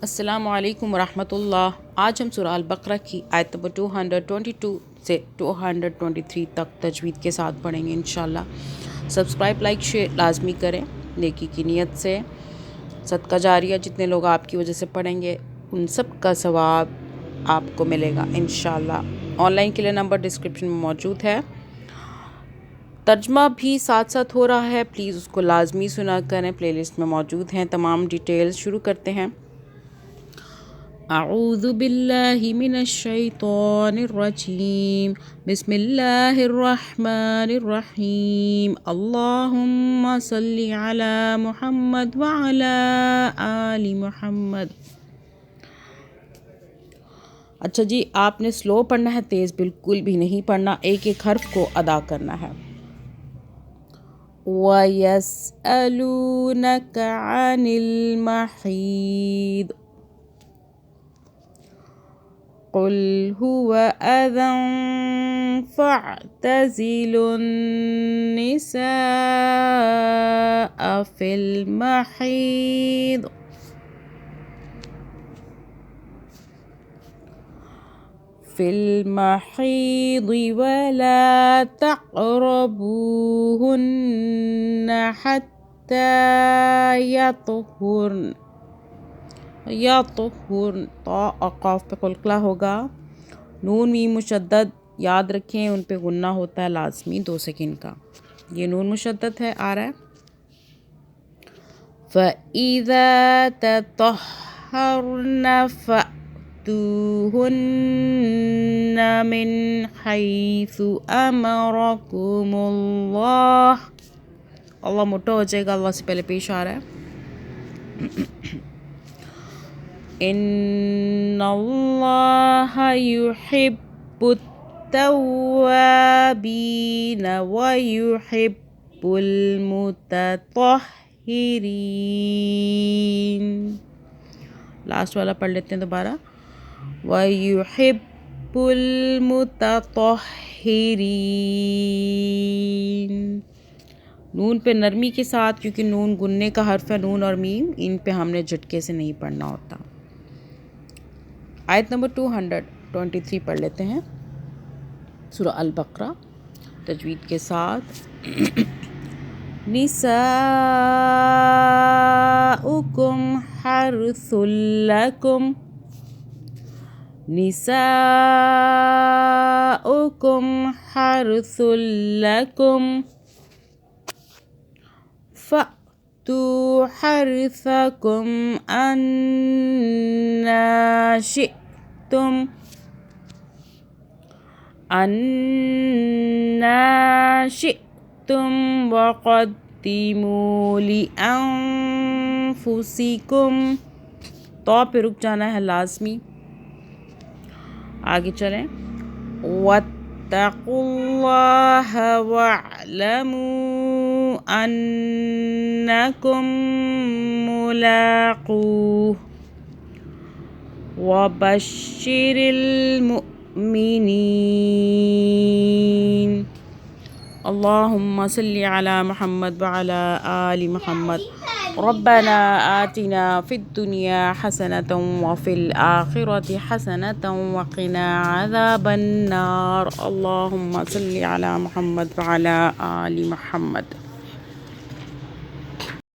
السلام علیکم ورحمۃ اللہ۔ آج ہم سورہ البقرہ کی آیت نمبر 222 سے 223 تک تجوید کے ساتھ پڑھیں گے انشاءاللہ۔ سبسکرائب، لائک، شیئر لازمی کریں نیکی کی نیت سے۔ صدقہ جاریہ جتنے لوگ آپ کی وجہ سے پڑھیں گے ان سب کا ثواب آپ کو ملے گا انشاءاللہ۔ آن لائن کے لیے نمبر ڈسکرپشن میں موجود ہے۔ ترجمہ بھی ساتھ ساتھ ہو رہا ہے، پلیز اس کو لازمی سنا کریں، پلے لسٹ میں موجود ہیں تمام ڈیٹیلز۔ شروع کرتے ہیں۔ اعوذ باللہ من الشیطان الرجیم، بسم اللہ الرحمن الرحیم، اللہم صلی علی محمد وعلی آل محمد۔ اچھا جی، آپ نے سلو پڑھنا ہے، تیز بالکل بھی نہیں پڑھنا، ایک ایک حرف کو ادا کرنا ہے۔ وَيَسْأَلُونَكَ عَنِ الْمَحِيضِ قُلْ هُوَ أَذًى فَاعْتَزِلُوا النِّسَاءَ فِي الْمَحِيضِ وَلَا تَقْرَبُوهُنَّ حَتَّى يطهرن۔ طا اور قاف پہ قلقلہ ہوگا، نون میم مشدد یاد رکھیں، ان پہ غنہ ہوتا ہے لازمی 2 سیکنڈ کا، یہ نون مشدد ہے، آ رہا ہے۔ فَإِذَا تَطَهَّرْنَ فَأْتُوهُنَّ مِنْ حَيْثُ أَمَرَكُمُ اللَّهُ۔ اللہ موٹا ہو جائے گا، اللہ سے پہلے پیش آ رہا ہے۔ ان اللہ یحب التوابین ویحب المتطہرین۔ لاسٹ والا پڑھ لیتے ہیں دوبارہ، ویحب المتطہرین۔ نون پہ نرمی کے ساتھ، کیونکہ نون گننے کا حرف ہے، نون اور میم ان پہ ہم نے جھٹکے سے نہیں پڑھنا ہوتا۔ آیت نمبر 223 پڑھ لیتے ہیں، سورہ البقرہ تجوید کے ساتھ۔ نساؤکم حرث لکم، نساؤکم حرث لکم فَأْتُوا حَرْثَكُمْ أَنَّا شئتم وَقَدِّمُوا لِأَنفُسِكُمْ۔ تو پہ رک جانا ہے لازمی، آگے چلیں۔ وَاتَّقُوا اللَّهَ وَاعْلَمُوا أَنَّكُمْ مُلَاقُوهُ وَبَشِّرِ الْمُؤْمِنِينَ۔ اللہم صلی علی محمد وعلی آل محمد۔ ربنا آتنا فی الدنیا حسنة وفی الآخرة حسنة وقنا عذاب النار۔ اللہم صلی علی محمد وعلی آل محمد۔